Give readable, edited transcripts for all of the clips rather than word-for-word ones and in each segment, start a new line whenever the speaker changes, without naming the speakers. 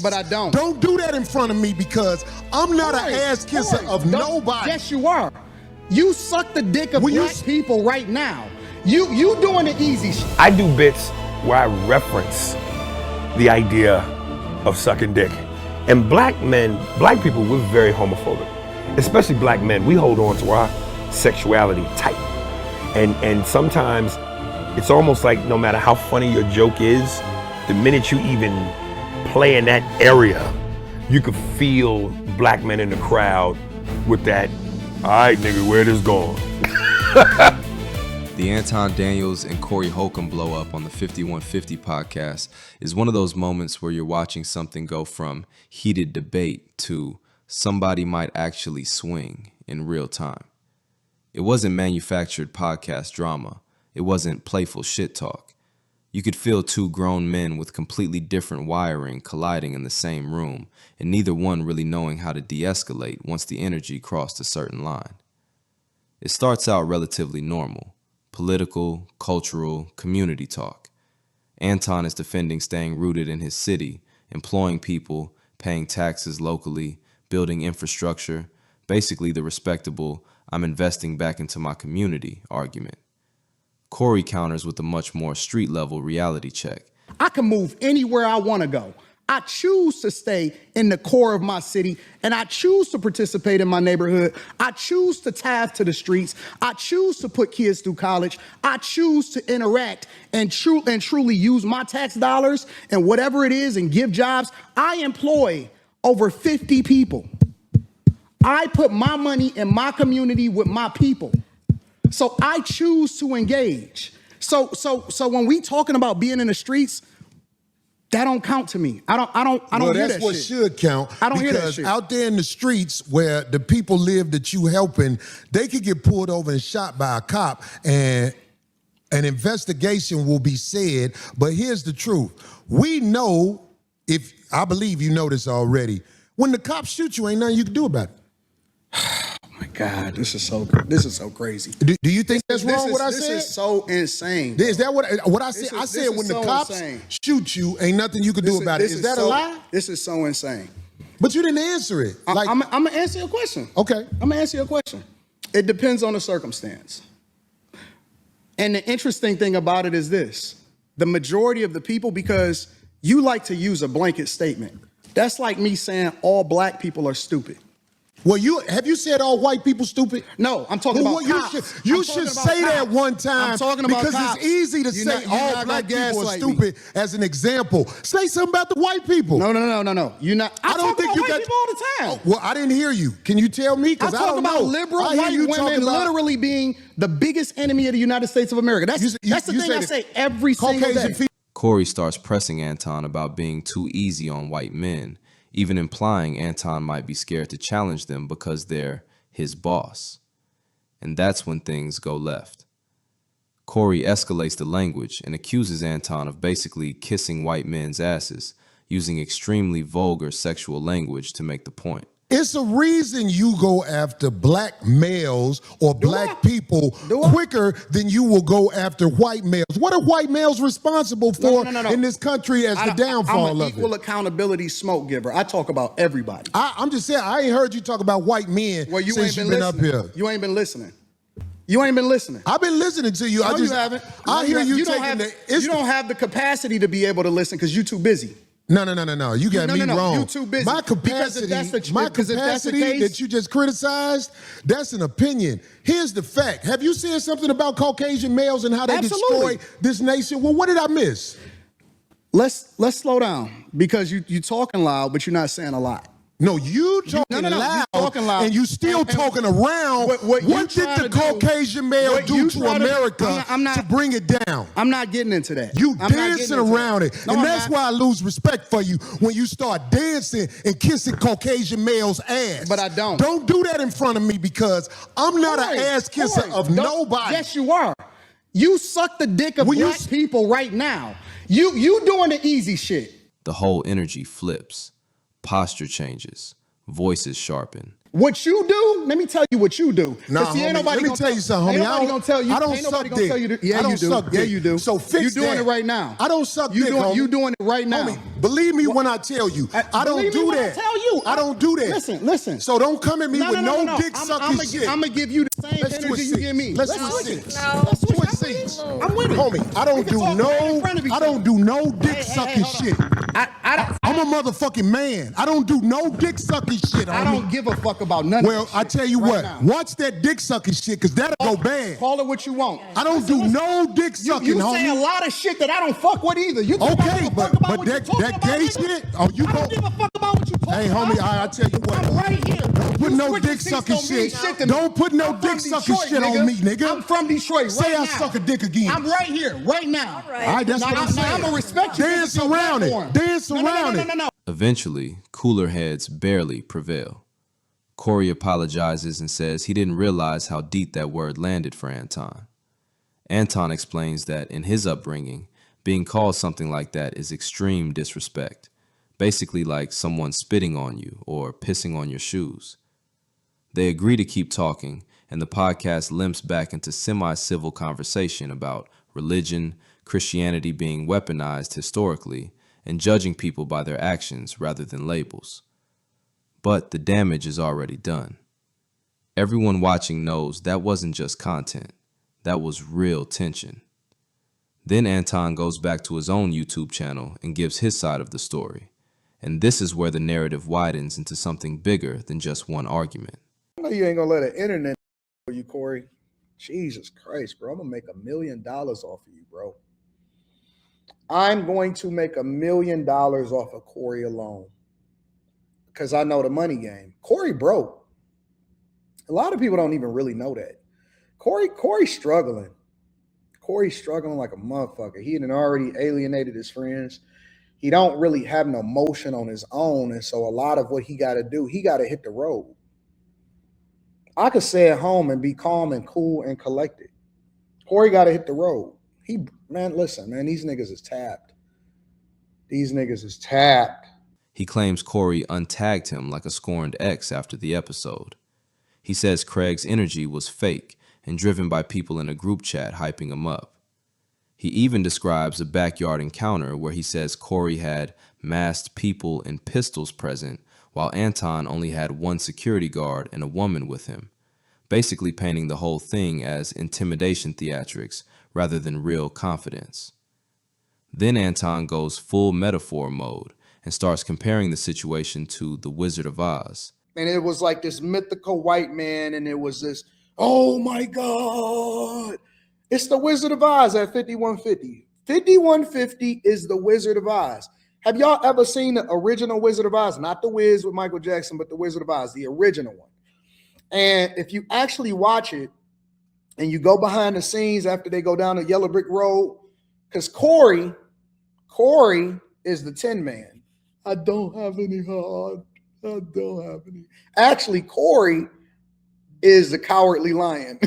But I don't.
Don't do that in front of me because I'm not an ass kisser of nobody.
Yes, you are. You suck the dick of black people right now. You doing the easy shit.
I do bits where I reference the idea of sucking dick. And black people, we're very homophobic. Especially black men, we hold on to our sexuality tight. And sometimes it's almost like no matter how funny your joke is, the minute you even play in that area, you could feel black men in the crowd with that, all right, nigga, where this going?
The Anton Daniels and Corey Holcomb blow up on the 5150 podcast is one of those moments where you're watching something go from heated debate to somebody might actually swing in real time. It wasn't manufactured podcast drama. It wasn't playful shit talk. You could feel two grown men with completely different wiring colliding in the same room, and neither one really knowing how to de-escalate once the energy crossed a certain line. It starts out relatively normal. Political, cultural, community talk. Anton is defending staying rooted in his city, employing people, paying taxes locally, building infrastructure, basically the respectable, I'm investing back into my community argument. Corey counters with a much more street-level reality check.
I can move anywhere I want to go. I choose to stay in the core of my city, and I choose to participate in my neighborhood. I choose to tithe to the streets. I choose to put kids through college. I choose to interact and truly use my tax dollars and whatever it is and give jobs. I employ over 50 people. I put my money in my community with my people. So I choose to engage. So when we talking about being in the streets, that don't count to me. I don't hear that shit.
Well, that's what should count.
I don't hear that
because
shit.
Out there in the streets where the people live that you helping, they could get pulled over and shot by a cop and an investigation will be said. But here's the truth. We know, I believe you know this already, when the cops shoot you, ain't nothing you can do about it.
My God, this is so crazy.
Do you think that's wrong what I said?
This is so insane.
Is that what I said? I said when the cops shoot you, ain't nothing you can do about it. Is that a lie?
This is so insane.
But you didn't answer it.
I'm going to answer your question.
Okay.
I'm going to answer your question. It depends on the circumstance. And the interesting thing about it is this. The majority of the people, because you like to use a blanket statement. That's like me saying all black people are stupid.
Well, have you said all white people stupid?
No, I'm talking about cops.
You should say that one time.
I'm talking about
because
cops.
It's easy to say all black people are stupid as an example. Say something about the white people.
No. You're not. I don't think you got people all the time.
Oh, well, I didn't hear you. Can you tell me? Because I don't know.
About liberal white women literally being the biggest enemy of the United States of America. That's the thing I say every single day.
Corey starts pressing Anton about being too easy on white men, even implying Anton might be scared to challenge them because they're his boss. And that's when things go left. Corey escalates the language and accuses Anton of basically kissing white men's asses, using extremely vulgar sexual language to make the point.
It's a reason you go after black males or black people quicker than you will go after white males. What are white males responsible for in this country as the downfall of it?
I'm an equal accountability smoke giver. I talk about everybody.
I'm just saying, I ain't heard you talk about white men since you've been up here.
You ain't been listening. You ain't been listening.
I've been listening to you.
No, you haven't.
I hear you
taking you don't have the capacity to be able to listen because you're too busy.
No. You got me wrong.
You too busy.
My capacity that you just criticized, that's an opinion. Here's the fact. Have you said something about Caucasian males and how they destroy this nation? Well, what did I miss?
Let's slow down because you talking loud, but you're not saying a lot.
No, you talking loud, and you still talking around. What did the Caucasian male do to America to bring it down?
I'm not getting into that.
You dancing around it. And that's why I lose respect for you when you start dancing and kissing Caucasian males' ass.
But I don't.
Don't do that in front of me because I'm not an ass kisser of nobody.
Yes, you are. You suck the dick of black people right now. You doing the easy shit.
The whole energy flips. Posture changes, voices sharpen,
What you do, let me tell you what you do.
Nah,
'Cause see,
homie, let me tell you something, homie.
Ain't nobody gonna tell you.
I don't
Ain't nobody
suck
gonna
dick.
tell you to, yeah,
I don't
you do.
suck
Yeah,
dick.
you do.
So fix
You doing
that.
it right now.
I don't suck
you
dick,
doing,
homie.
You doing it right now.
Homie, believe me when I tell you, I don't
Believe me
do
when
that.
I tell you.
I don't do that.
Listen.
So don't come at me with no dick sucking shit.
I'm gonna give you the same
Let's
energy
switch
you give me.
Let's
switch
switch
it.
seats.
Let's switch
Switch
seats.
seats.
I'm with it.
Homie, I don't
We can talk right in front of each
I don't
other.
do no dick
Hey,
sucking
hold on.
shit.
I
I'm a motherfucking man. I don't do no dick sucking shit, homie.
I don't give a fuck about none of
Well,
that
I
shit
tell you
right
what,
now.
watch that dick sucking shit, cause that'll go bad.
Call it what you want.
I don't do no dick sucking,
You
homie.
say a lot of shit that I don't fuck with either. You think I
Okay,
give a
but
fuck about
but
what you
that
talking
that
about,
gay
nigga?
shit. Oh, you
I
go.
don't give a fuck about what you talking
Hey,
about.
homie, I tell you what.
I'm right here.
Don't put
You
no
switching
dick
seats
sucking
don't mean
shit.
to me.
Don't put no
I'm from
dick sucking
Detroit,
shit on me, nigga.
I'm from Detroit
Say
right
I
now.
suck a dick again.
I'm right here, right now.
All right, that's what I'm saying.
I'm gonna respect you.
Dance around it. Dance around it.
No.
Eventually, cooler heads barely prevail. Corey apologizes and says he didn't realize how deep that word landed for Anton. Anton explains that in his upbringing, being called something like that is extreme disrespect, basically like someone spitting on you or pissing on your shoes. They agree to keep talking, and the podcast limps back into semi-civil conversation about religion, Christianity being weaponized historically, and judging people by their actions rather than labels. But the damage is already done. Everyone watching knows that wasn't just content. That was real tension. Then Anton goes back to his own YouTube channel and gives his side of the story. And this is where the narrative widens into something bigger than just one argument.
I know you ain't gonna let the internet for you, Corey. Jesus Christ, bro. I'm gonna make $1 million off of you, bro. I'm going to make $1 million off of Corey alone. Because I know the money game. Corey broke. A lot of people don't even really know that. Corey's struggling. Corey's struggling like a motherfucker. He had already alienated his friends. He don't really have no motion on his own. And so a lot of what he got to do, he got to hit the road. I could stay at home and be calm and cool and collected. Corey got to hit the road. Listen, these niggas is tapped. These niggas is tapped.
He claims Corey untagged him like a scorned ex after the episode. He says Craig's energy was fake and driven by people in a group chat hyping him up. He even describes a backyard encounter where he says Corey had masked people and pistols present while Anton only had one security guard and a woman with him, basically painting the whole thing as intimidation theatrics rather than real confidence. Then Anton goes full metaphor mode and starts comparing the situation to The Wizard of Oz.
And it was like this mythical white man, and it was this, oh my God, it's the Wizard of Oz at 5150. 5150 is the Wizard of Oz. Have y'all ever seen the original Wizard of Oz? Not the Wiz with Michael Jackson, but the Wizard of Oz, the original one. And if you actually watch it and you go behind the scenes after they go down the yellow brick road, because Corey is the Tin Man. I don't have any heart. I don't have any. Actually, Corey is the Cowardly Lion.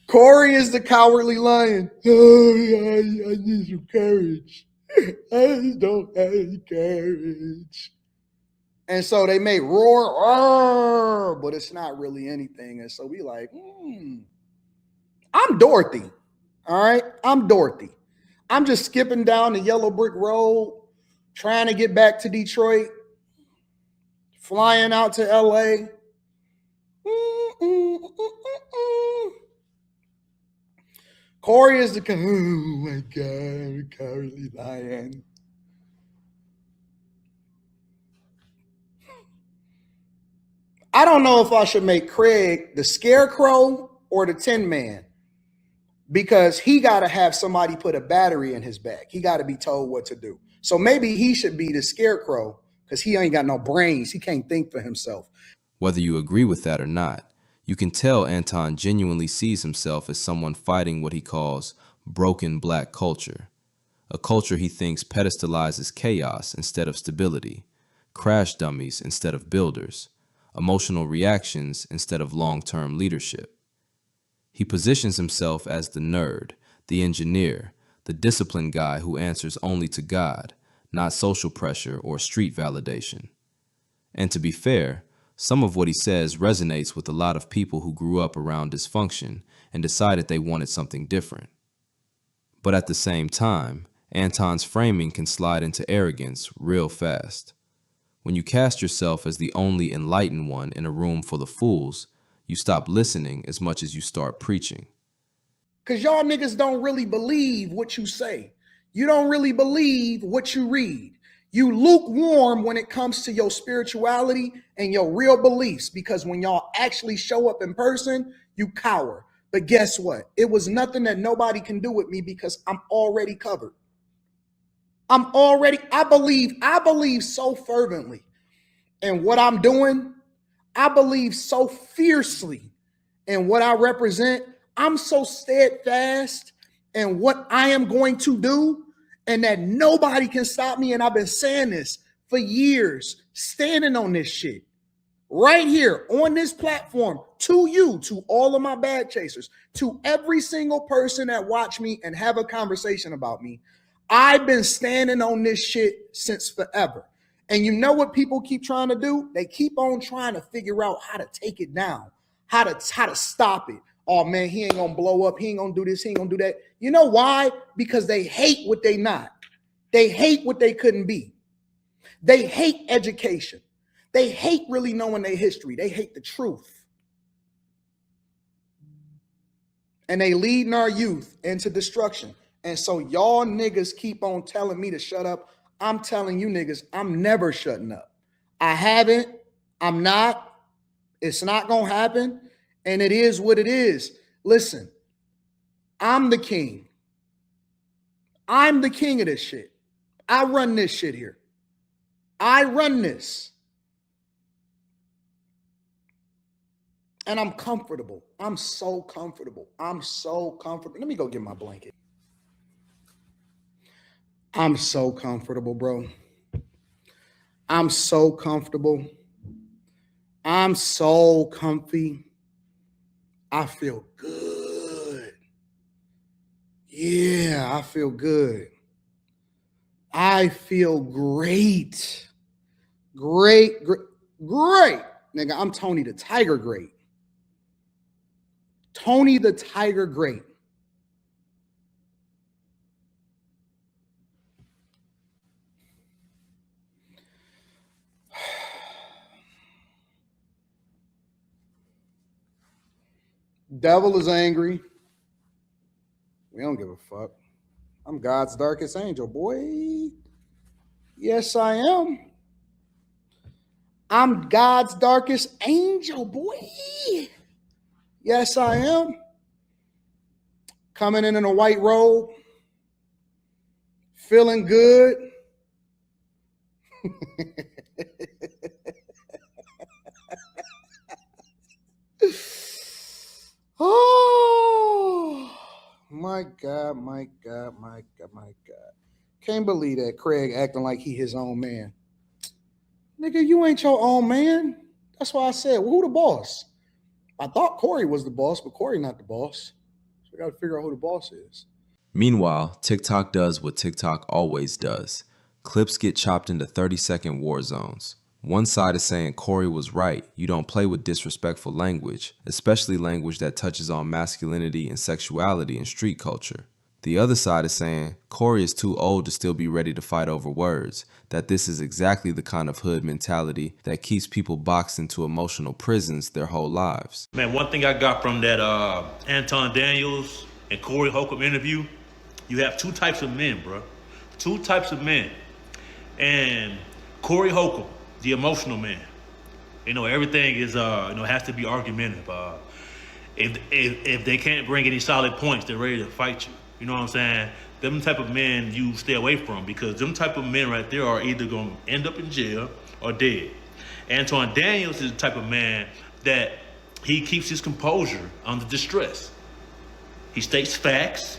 Corey is the Cowardly Lion. Oh, I need some courage. I don't have any courage. And so they may roar, but it's not really anything. And so we like, I'm Dorothy. All right, I'm Dorothy. I'm just skipping down the yellow brick road, trying to get back to Detroit, flying out to LA. Corey is the, oh my God, Cowardly Lion. I don't know if I should make Craig the Scarecrow or the Tin Man, because he got to have somebody put a battery in his back. He got to be told what to do. So maybe he should be the Scarecrow because he ain't got no brains. He can't think for himself.
Whether you agree with that or not, you can tell Anton genuinely sees himself as someone fighting what he calls broken black culture, a culture he thinks pedestalizes chaos instead of stability, crash dummies instead of builders, emotional reactions instead of long-term leadership. He positions himself as the nerd, the engineer, the disciplined guy who answers only to God, not social pressure or street validation. And to be fair, some of what he says resonates with a lot of people who grew up around dysfunction and decided they wanted something different. But at the same time, Anton's framing can slide into arrogance real fast. When you cast yourself as the only enlightened one in a room full of fools, you stop listening as much as you start preaching.
Because y'all niggas don't really believe what you say. You don't really believe what you read. You lukewarm when it comes to your spirituality and your real beliefs, because when y'all actually show up in person, you cower. But guess what? It was nothing that nobody can do with me because I'm already covered. I believe so fervently in what I'm doing. I believe so fiercely in what I represent. I'm so steadfast in what I am going to do, and that nobody can stop me. And I've been saying this for years, standing on this shit right here on this platform, to you, to all of my bag chasers, to every single person that watch me and have a conversation about me. I've been standing on this shit since forever. And you know what people keep trying to do? They keep on trying to figure out how to take it down, how to stop it. Oh man, he ain't gonna blow up. He ain't gonna do this. He ain't gonna do that. You know why? Because they hate what they not. They hate what they couldn't be. They hate education. They hate really knowing their history. They hate the truth. And they leading our youth into destruction. And so y'all niggas keep on telling me to shut up. I'm telling you niggas, I'm never shutting up. I haven't. I'm not. It's not gonna happen. And it is what it is. Listen, I'm the king. I'm the king of this shit. I run this shit here. I run this. And I'm comfortable. I'm so comfortable. I'm so comfortable. Let me go get my blanket. I'm so comfortable, bro. I'm so comfortable. I'm so comfy. I feel good. Yeah, I feel good. I feel great. Great. Nigga, I'm Tony the Tiger Great. Tony the Tiger Great. Devil is angry. We don't give a fuck. I'm God's darkest angel, boy. Yes, I am. I'm God's darkest angel, boy. Yes, I am. Coming in a white robe. Feeling good. Oh, my God, my God, my God, my God. Can't believe that Craig acting like he his own man. Nigga, you ain't your own man. That's why I said, well, who the boss? I thought Corey was the boss, but Corey not the boss. So we got to figure out who the boss is.
Meanwhile, TikTok does what TikTok always does. Clips get chopped into 30-second war zones. One side is saying Corey was right. You don't play with disrespectful language, especially language that touches on masculinity and sexuality in street culture. The other side is saying Corey is too old to still be ready to fight over words, that this is exactly the kind of hood mentality that keeps people boxed into emotional prisons their whole lives.
Man, one thing I got from that Anton Daniels and Corey Holcomb interview, you have two types of men, bro. Two types of men. And Corey Holcomb, the emotional man. You know, everything is, has to be argumentative. If they can't bring any solid points, they're ready to fight you. You know what I'm saying? Them type of men you stay away from, because them type of men right there are either going to end up in jail or dead. Anton Daniels is the type of man that he keeps his composure under distress. He states facts.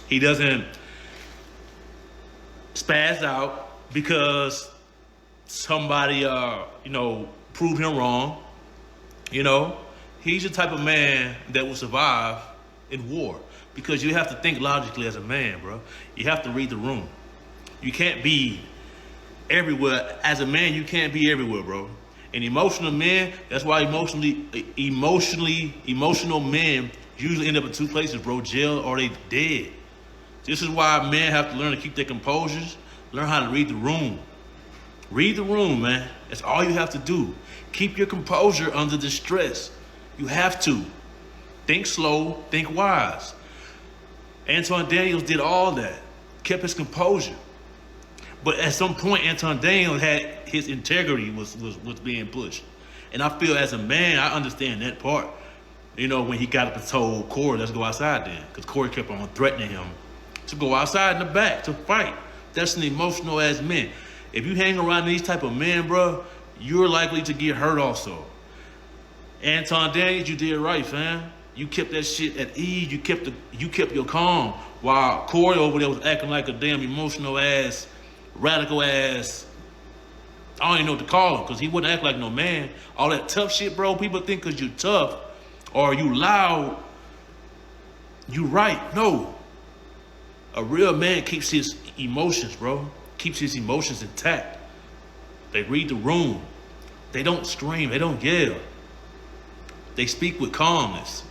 He doesn't spaz out because somebody, proved him wrong. You know, he's the type of man that will survive in war, because you have to think logically as a man, bro. You have to read the room. You can't be everywhere. As a man, you can't be everywhere, bro. And emotional men, that's why emotional men usually end up in two places, bro: jail or they dead. This is why men have to learn to keep their composures, learn how to read the room. Read the room, man. That's all you have to do. Keep your composure under the stress. You have to. Think slow, think wise. Anton Daniels did all that, kept his composure. But at some point, Anton Daniels had his integrity was being pushed. And I feel as a man, I understand that part. You know, when he got up and told Corey, let's go outside then. Because Corey kept on threatening him to go outside in the back, to fight. That's an emotional ass man. If you hang around these type of men, bro, you're likely to get hurt also. Anton Daniels, you did right, fam. You kept that shit at ease. You kept your calm. While Corey over there was acting like a damn emotional ass, radical ass, I don't even know what to call him, because he wouldn't act like no man. All that tough shit, bro, people think because you tough or you loud, you right. No. A real man keeps his emotions, bro. Keeps his emotions intact. They read the room. They don't scream. They don't yell. They speak with calmness.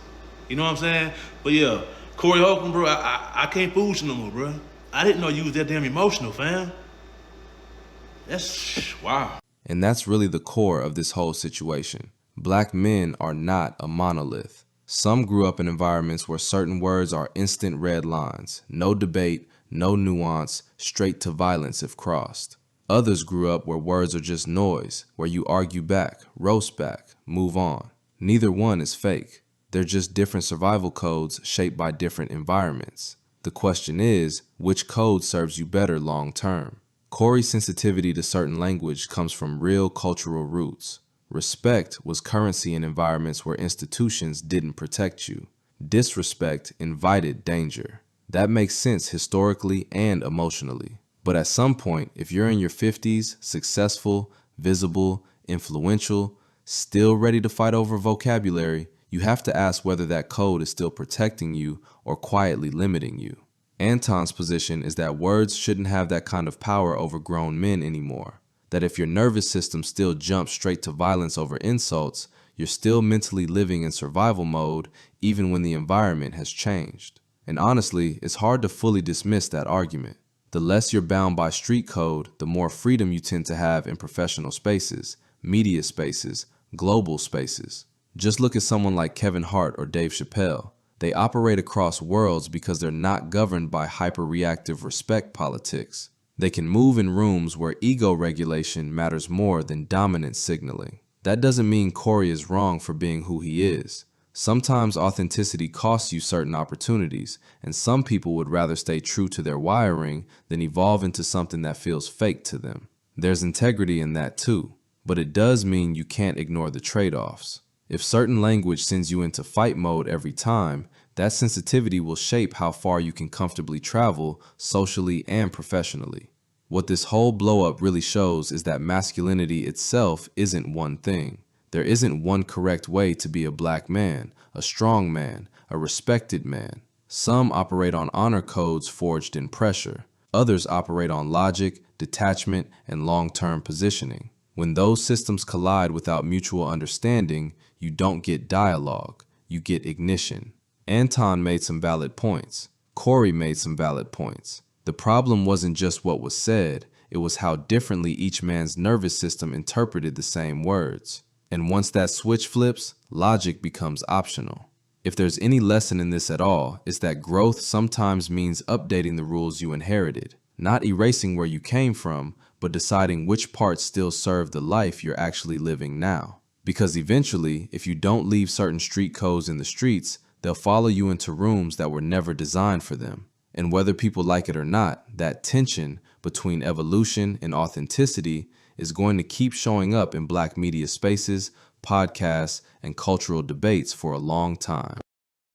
You know what I'm saying? But yeah, Corey Holcomb, bro, I can't fool you no more, bro. I didn't know you was that damn emotional, fam. That's wow.
And that's really the core of this whole situation. Black men are not a monolith. Some grew up in environments where certain words are instant red lines, no debate, no nuance, straight to violence if crossed. Others grew up where words are just noise, where you argue back, roast back, move on. Neither one is fake. They're just different survival codes shaped by different environments. The question is, which code serves you better long term? Corey's sensitivity to certain language comes from real cultural roots. Respect was currency in environments where institutions didn't protect you. Disrespect invited danger. That makes sense historically and emotionally. But at some point, if you're in your 50s, successful, visible, influential, still ready to fight over vocabulary, you have to ask whether that code is still protecting you or quietly limiting you. Anton's position is that words shouldn't have that kind of power over grown men anymore. That if your nervous system still jumps straight to violence over insults, you're still mentally living in survival mode even when the environment has changed. And honestly, it's hard to fully dismiss that argument. The less you're bound by street code, the more freedom you tend to have in professional spaces, media spaces, global spaces. Just look at someone like Kevin Hart or Dave Chappelle. They operate across worlds because they're not governed by hyper-reactive respect politics. They can move in rooms where ego regulation matters more than dominance signaling. That doesn't mean Corey is wrong for being who he is. Sometimes authenticity costs you certain opportunities, and some people would rather stay true to their wiring than evolve into something that feels fake to them. There's integrity in that too, but it does mean you can't ignore the trade-offs. If certain language sends you into fight mode every time, that sensitivity will shape how far you can comfortably travel socially and professionally. What this whole blow-up really shows is that masculinity itself isn't one thing. There isn't one correct way to be a black man, a strong man, a respected man. Some operate on honor codes forged in pressure. Others operate on logic, detachment, and long-term positioning. When those systems collide without mutual understanding, you don't get dialogue, you get ignition. Anton made some valid points. Corey made some valid points. The problem wasn't just what was said, it was how differently each man's nervous system interpreted the same words. And once that switch flips, logic becomes optional. If there's any lesson in this at all, it's that growth sometimes means updating the rules you inherited, not erasing where you came from, but deciding which parts still serve the life you're actually living now. Because eventually, if you don't leave certain street codes in the streets, they'll follow you into rooms that were never designed for them. And whether people like it or not, that tension between evolution and authenticity is going to keep showing up in black media spaces, podcasts, and cultural debates for a long time.